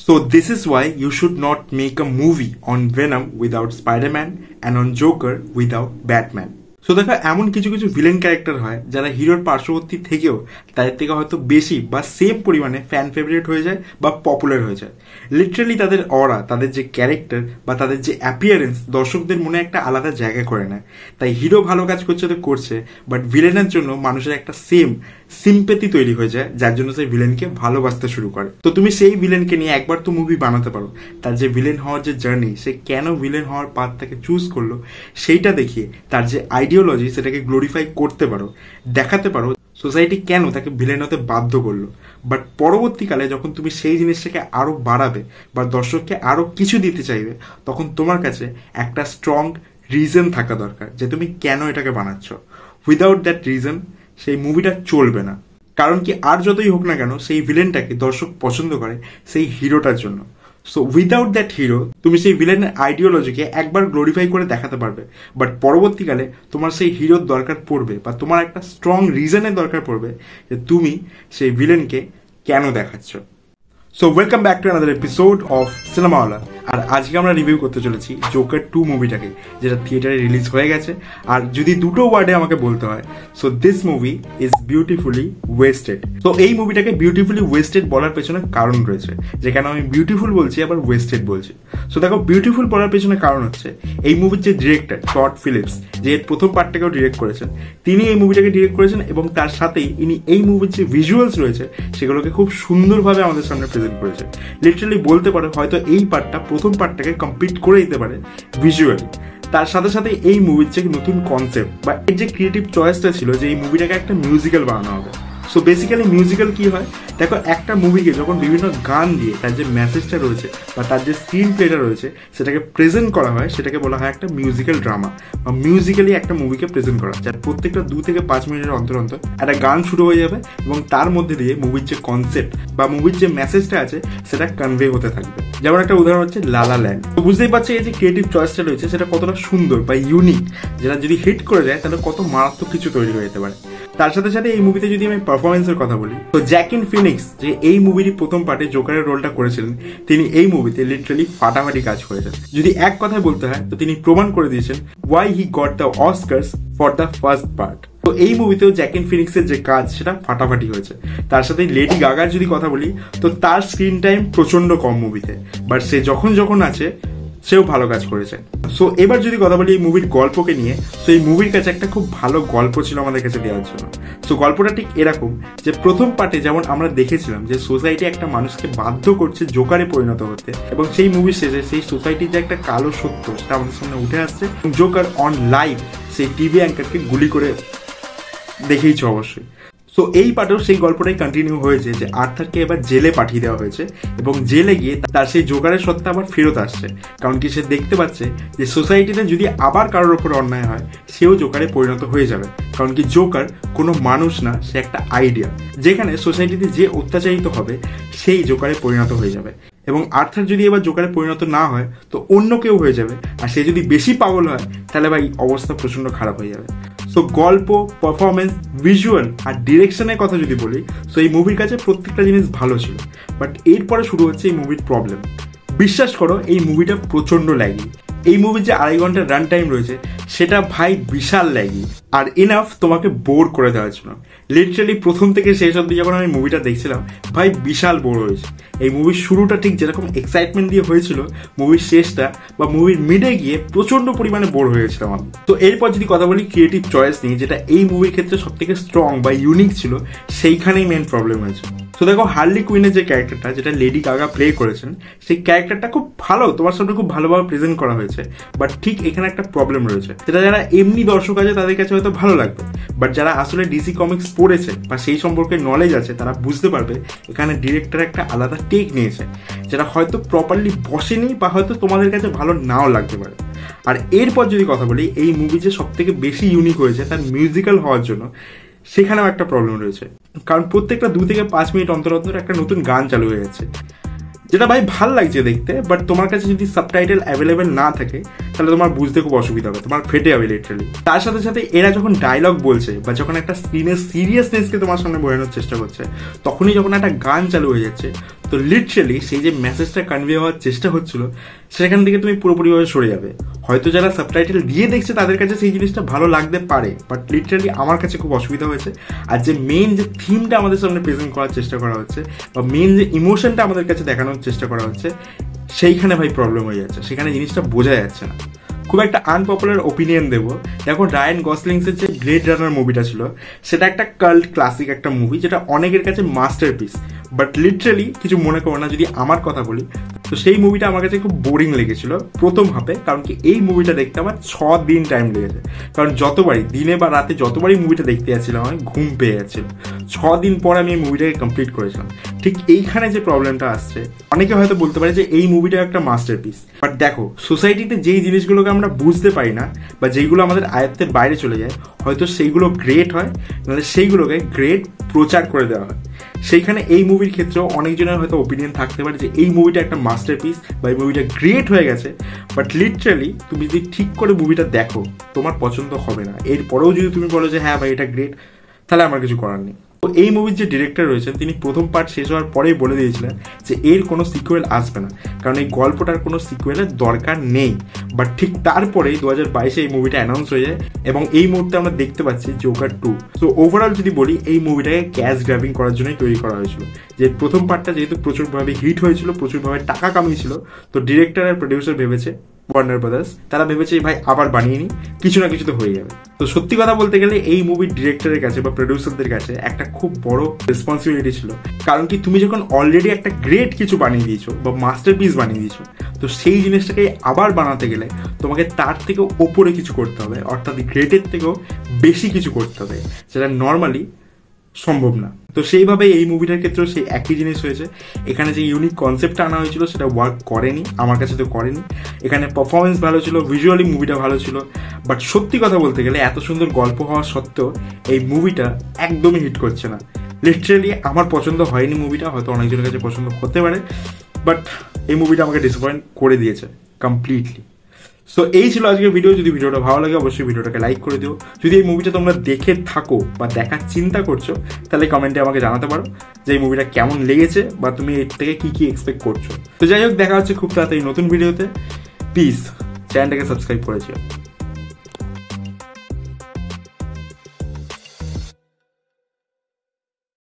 So this is why you should not make a movie on Venom without Spider-Man and on Joker without Batman. So দেখো এমন কিছু কিছু villain character হয় যারা হিরোর পার্শ্ববর্তী থেকেও তাদের থেকে হয়তো বেশি বা সেম পরিমাণে ফ্যান ফেভারিট হয়ে যায় বা পপুলার হয়ে যায়। লিটারালি তাদের অরা, তাদের যে ক্যারেক্টার বা তাদের যে অ্যাপিয়ারেন্স দর্শকদের মনে একটা আলাদা জায়গা করে নেয়। তাই হিরো ভালো কাজ করছে তো করছে, বাট ভিলেনের জন্য মানুষের একটা সিম্পেথি তৈরি হয়ে যায়, যার জন্য সেই ভিলেনকে ভালোবাসতে শুরু করে। তো তুমি সেই ভিলেনকে নিয়ে একবার তো মুভি বানাতে পারো, তার যে ভিলেন হওয়ার যে জার্নি, সে কেন ভিলেন হওয়ার পাথটাকে চুজ করলো সেইটা দেখিয়ে তার যে আইডিওলজি সেটাকে গ্লোরিফাই করতে পারো, দেখাতে পারো সোসাইটি কেন তাকে ভিলেন হতে বাধ্য করলো। বাট পরবর্তীকালে যখন তুমি সেই জিনিসটাকে আরো বাড়াবে বা দর্শককে আরো কিছু দিতে চাইবে, তখন তোমার কাছে একটা স্ট্রং রিজন থাকা দরকার যে তুমি কেন এটাকে বানাচ্ছ। উইদাউট দ্যাট রিজন সেই মুভিটা চলবে না। কারণ কি, আর যতই হোক না কেন সেই ভিলেনটাকে দর্শক পছন্দ করে সেই হিরোটার জন্য। সো উইদাউট দ্যাট হিরো তুমি সেই ভিলেনের আইডিওলজিকে একবার গ্লোরিফাই করে দেখাতে পারবে, বাট পরবর্তীকালে তোমার সেই হিরোর দরকার পড়বে বা তোমার একটা স্ট্রং রিজনের দরকার পড়বে যে তুমি সেই ভিলেনকে কেন দেখাচ্ছ। So welcome back to another episode of Cinemawala. আর আজকে আমরা রিভিউ করতে চলেছি জোকার 2 মুভিটাকে, যেটা থিয়েটারে রিলিজ হয়ে গেছে। আর যদি দুটো ওয়ার্ডে আমাকে বলতে হয়, so this movie is beautifully wasted. তো এই মুভিটাকে বিউটিফুলি ওয়েস্টেড বলার পেছনে কারণ রয়েছে, যেখানে আমি বিউটিফুল বলছি আবার ওয়েস্টেড বলছি। সো দেখো, বিউটিফুল বলার পেছনে কারণ হচ্ছে এই মুভির যে ডিরেক্টর টড ফিলিপস, যে এর প্রথম পার্টটাকেও ডিরেক্ট করেছেন, তিনি এই মুভিটাকে ডিরেক্ট করেছেন এবং তার সাথেই ইনি এই মুভির যে ভিজুয়ালস রয়েছে সেগুলোকে খুব সুন্দরভাবে আমাদের সামনে প্রেজেন্ট করেছে। লিটারালি বলতে পারে হয়তো এই পার্টটা প্রথম পার্টটাকে কমপ্লিট করে দিতে পারে ভিজুয়ালি। তার সাথে সাথে এই মুভির যে নতুন কনসেপ্ট বা এর যে ক্রিয়েটিভ চয়েসটা ছিল যে এই মুভিটাকে একটা মিউজিক্যাল বানানো হবে। সো বেসিক্যালি মিউজিক্যাল কি হয়, দেখো একটা মুভিকে যখন বিভিন্ন গান দিয়ে তার যে মেসেজটা রয়েছে বা তার যে স্ক্রিন প্লেটা রয়েছে সেটাকে প্রেজেন্ট করা হয়, সেটাকে বলা হয় একটা মিউজিক্যাল ড্রামা বা মিউজিক্যালি একটা মুভিকে প্রেজেন্ট করা, যার প্রত্যেকটা 2 থেকে 5 মিনিটের অন্তর অন্তর একটা গান শুরু হয়ে যাবে এবং তার মধ্যে দিয়ে মুভির যে কনসেপ্ট বা মুভির যে মেসেজটা আছে সেটা কনভে হতে থাকবে। যেমন একটা উদাহরণ হচ্ছে লালা ল্যান্ড। তো বুঝতেই পারছি এই যে ক্রিয়েটিভ চয়েসটা রয়েছে সেটা কতটা সুন্দর বা ইউনিক, যেটা যদি হিট করে যায় তাহলে কত মারাত্মক কিছু তৈরি হয়ে যেতে পারে। তার সাথে সাথে এই মুভিতে যদি আমি পারফরমেন্সের কথা বলি, তো জ্যাকিন ফিনিক্স যে এই মুভিরই প্রথম পার্টে জোকারের রোলটা করেছিলেন, তিনি এই মুভিতে লিটারালি ফাটাফাটি কাজ করেছেন। যদি এক কথায় বলতে হয় তো তিনি প্রমাণ করে দিয়েছেন why he got the Oscars for the first part. তো এই মুভিতেও জ্যাকিন ফিনিক্সের যে কাজ সেটা ফাটাফাটি হয়েছে। তার সাথে লেডি গাগার যদি কথা বলি, তো তার স্ক্রিন টাইম প্রচন্ড কম মুভিতে, বাট সে যখন আছে সেও ভালো কাজ করেছে। সো এবার যদি কথা বলি এই মুভির গল্পকে নিয়ে, তো এই মুভির কাছে একটা খুব ভালো গল্প ছিল আমাদের কাছে দেওয়ার জন্য। সো গল্পটা ঠিক এরকম যে প্রথম পার্টে যেমন আমরা দেখেছিলাম যে সোসাইটি একটা মানুষকে বাধ্য করছে জোকারে পরিণত হতে, এবং সেই মুভির শেষে সেই সোসাইটির যে একটা কালো সত্য সেটা আমাদের সামনে উঠে আসছে। জোকার অন লাইভ সেই টিভি অ্যাঙ্কারকে গুলি করে দেখেইছো অবশ্যই। সো এই পার্টেও সেই গল্পটাই কন্টিনিউ হয়েছে যে আর্থারকে এবার জেলে পাঠিয়ে দেওয়া হয়েছে এবং জেলে গিয়ে তার সেই জোকারের সত্তা আবার ফেরত আসছে। কারণ কি, সে দেখতে পাচ্ছে যে সোসাইটিতে যদি আবার কারোর ওপর অন্যায় হয় সেও জোকারে পরিণত হয়ে যাবে। কারণ কি, জোকার কোনো মানুষ না, সে একটা আইডিয়া, যেখানে সোসাইটিতে যে অত্যাচারিত হবে সেই জোকারে পরিণত হয়ে যাবে। এবং আর্থার যদি এবার জোকারে পরিণত না হয় তো অন্য কেউ হয়ে যাবে, আর সে যদি বেশি পাগল হয় তাহলে ভাই অবস্থা প্রচন্ড খারাপ হয়ে যাবে। সো গল্প, পারফরমেন্স, ভিজুয়াল আর ডিরেকশনের কথা যদি বলি, সো এই মুভির কাছে প্রত্যেকটা জিনিস ভালো ছিল। বাট এরপরে শুরু হচ্ছে এই মুভির প্রবলেম। বিশ্বাস করো এই মুভিটা প্রচন্ড ল্যাগি। এই মুভির যে 2.5 ঘন্টার রান টাইম রয়েছে সেটা ভাই বিশাল ল্যাগি আর এনাফ তোমাকে বোর করে দেওয়ার জন্য। লিটারালি প্রথম থেকে শেষ অব্দি যখন আমি মুভিটা দেখছিলাম ভাই বিশাল বোর হয়েছে। এই মুভির শুরুটা ঠিক যেরকম এক্সাইটমেন্ট দিয়ে হয়েছিল, মুভির শেষটা বা মুভির মিডে গিয়ে প্রচন্ড পরিমাণে বোর হয়ে গেছিলাম আমি। তো এরপর যদি কথা বলি ক্রিয়েটিভ চয়েস নিয়ে, যেটা এই মুভির ক্ষেত্রে সব থেকে স্ট্রং বা ইউনিক ছিল, সেইখানেই মেন প্রবলেম হয়েছে। তো দেখো, হার্লি কুইনের যে ক্যারেক্টারটা, যেটা লেডি গাগা প্লে করেছেন, সেই ক্যারেক্টারটা খুব ভালো, তোমার সামনে খুব ভালোভাবে প্রেজেন্ট করা হয়েছে। বাট ঠিক এখানে একটা প্রবলেম রয়েছে, যেটা যারা এমনি দর্শক আছে তাদের কাছে হয়তো ভালো লাগবে, বাট যারা আসলে ডিসি কমিক্স পড়েছে বা সেই সম্পর্কে নলেজ আছে তারা বুঝতে পারবে এখানে ডিরেক্টর একটা আলাদা টেক নিয়েছে, যেটা হয়তো প্রপারলি বসেনি বা হয়তো তোমাদের কাছে ভালো নাও লাগতে পারে। আর এরপর যদি কথা বলি, এই মুভি যে সব থেকে বেশি ইউনিক হয়েছে তার মিউজিক্যাল হওয়ার জন্য, সেখানেও একটা প্রবলেম রয়েছে। কারণ প্রত্যেকটা 2 থেকে 5 মিনিট অন্তর অন্তর একটা নতুন গান চালু হয়ে যাচ্ছে, যেটা ভাই ভাল লাগছে দেখতে, বাট তোমার কাছে যদি সাবটাইটেল অ্যাভেলেবেল না থাকে তাহলে তোমার বুঝতে খুব অসুবিধা হবে, তোমার ফেটে যাবে লিটারালি। তার সাথে সাথে এরা যখন ডায়লগ বলছে বা যখন একটা স্ক্রিনের সিরিয়াসনেসকে তোমার সামনে বোঝানোর চেষ্টা করছে, তখনই যখন একটা গান চালু হয়ে যাচ্ছে, তো লিটারালি সেই যে মেসেজটা কনভে হওয়ার চেষ্টা হচ্ছিল সেখান থেকে তুমি পুরোপুরিভাবে সরে যাবে। হয়তো যারা সাবটাইটেল দিয়ে দেখছে তাদের কাছে সেই জিনিসটা ভালো লাগতে পারে, বাট লিটারালি আমার কাছে খুব অসুবিধা হয়েছে। আর যে মেইন যে থিমটা আমাদের সামনে প্রেজেন্ট করার চেষ্টা করা হচ্ছে বা মেইন যে ইমোশনটা আমাদের কাছে দেখানোর চেষ্টা করা হচ্ছে, সেইখানে ভাই প্রবলেম হয়ে যাচ্ছে, সেখানে জিনিসটা বোঝা যাচ্ছে না। খুব একটা আনপপুলার ওপিনিয়ন দেবো, দেখো রায়ান গসলিংসের যে গ্রেড রানার মুভিটা ছিল সেটা একটা কাল্ট ক্লাসিক একটা মুভি, যেটা অনেকের কাছে মাস্টারপিস। বাট লিটারালি কিছু মনে করো না, যদি আমার কথা বলি তো সেই মুভিটা আমার কাছে খুব বোরিং লেগেছিল প্রথম হাফে। কারণ কি এই মুভিটা দেখতে আমার 6 দিন টাইম লেগেছে, কারণ যতবারই দিনে বা রাতে যতবারই মুভিটা দেখতে যাচ্ছিলাম আমি ঘুম পেয়ে যাচ্ছিল। 6 দিন পর আমি এই মুভিটাকে কমপ্লিট করেছিলাম। ঠিক এইখানে যে প্রবলেমটা আসছে, অনেকে হয়তো বলতে পারে যে এই মুভিটা একটা মাস্টারপিস, বাট দেখো সোসাইটিতে যেই জিনিসগুলোকে আমরা বুঝতে পারি না বা যেইগুলো আমাদের আয়ত্তের বাইরে চলে যায়, হয়তো সেইগুলো গ্রেট হয়, নাহলে সেইগুলোকে গ্রেট প্রচার করে দেওয়া হয়। সেইখানে এই মুভির ক্ষেত্রেও অনেকজনের হয়তো ওপিনিয়ন থাকতে পারে যে এই মুভিটা একটা মাস্টারপিস বা এই মুভিটা গ্রেট হয়ে গেছে, বাট লিটারালি তুমি যদি ঠিক করে মুভিটা দেখো তোমার পছন্দ হবে না। এরপরেও যদি তুমি বলো যে হ্যাঁ ভাই এটা গ্রেট, তাহলে আমার কিছু করার নেই। তো এই মুভির যে ডিরেক্টর রয়েছেন তিনি প্রথম পার্ট শেষ হওয়ার পরেই বলে দিয়েছিলেন যে এর কোনো সিকুয়েল আসবে না, কারণ এই গল্পটার কোনো সিকুয়েলের দরকার নেই। বাট ঠিক তারপরেই 2022-এ এই মুভিটা অ্যানাউন্স হয়ে যায় এবং এই মুহূর্তে আমরা দেখতে পাচ্ছি জোকার 2। তো ওভারঅল যদি বলি এই মুভিটাকে ক্যাশ গ্র্যাবিং করার জন্যই তৈরি করা হয়েছিল। যে প্রথম পার্টটা যেহেতু প্রচুরভাবে হিট হয়েছিল, প্রচুরভাবে টাকা কামিয়েছিল, তো ডিরেক্টর আর প্রডিউসার ভেবেছে, ওয়ার্নার ব্রাদার্স তারা ভেবেছে ভাই আবার বানিয়ে নি, কিছু না কিছু তো হয়ে যাবে। তো সত্যি কথা বলতে গেলে এই মুভির ডিরেক্টরের কাছে বা প্রডিউসারদের কাছে একটা খুব বড় রেসপন্সিবিলিটি ছিল। কারণ কি তুমি যখন অলরেডি একটা গ্রেট কিছু বানিয়ে দিয়েছো বা মাস্টারপিস বানিয়ে দিয়েছো, তো সেই জিনিসটাকে আবার বানাতে গেলে তোমাকে তার থেকেও ওপরে কিছু করতে হবে, অর্থাৎ গ্রেটের থেকেও বেশি কিছু করতে হবে, যেটা নর্মালি সম্ভব না। তো সেইভাবে এই মুভিটার ক্ষেত্রেও সেই একই জিনিস হয়েছে। এখানে যে ইউনিক কনসেপ্টটা আনা হয়েছিল সেটা ওয়ার্ক করেনি, আমার কাছে তো করেনি। এখানে পারফরমেন্স ভালো ছিল, ভিজুয়ালি মুভিটা ভালো ছিল, বাট সত্যি কথা বলতে গেলে এত সুন্দর গল্প হওয়া সত্ত্বেও এই মুভিটা একদমই হিট করছে না। লিটারালি আমার পছন্দ হয়নি মুভিটা, হয়তো অনেকজনের কাছে পছন্দ হতে পারে, বাট এই মুভিটা আমাকে ডিসঅ্যাপয়েন্ট করে দিয়েছে কমপ্লিটলি। সো এই ছিল আজকের ভিডিও। যদি ভিডিওটা ভালো লাগে অবশ্যই ভিডিওটাকে লাইক করে দিও। যদি এই মুভিটা তোমরা দেখে থাকো বা দেখার চিন্তা করছো তাহলে কমেন্টে আমাকে জানাতে পারো যে এই মুভিটা কেমন লেগেছে বা তুমি এর থেকে কী কী এক্সপেক্ট করছো। তো যাই হোক, দেখা হচ্ছে খুব তাড়াতাড়ি নতুন ভিডিওতে। প্লিজ চ্যানেলটাকে সাবস্ক্রাইব করেছো।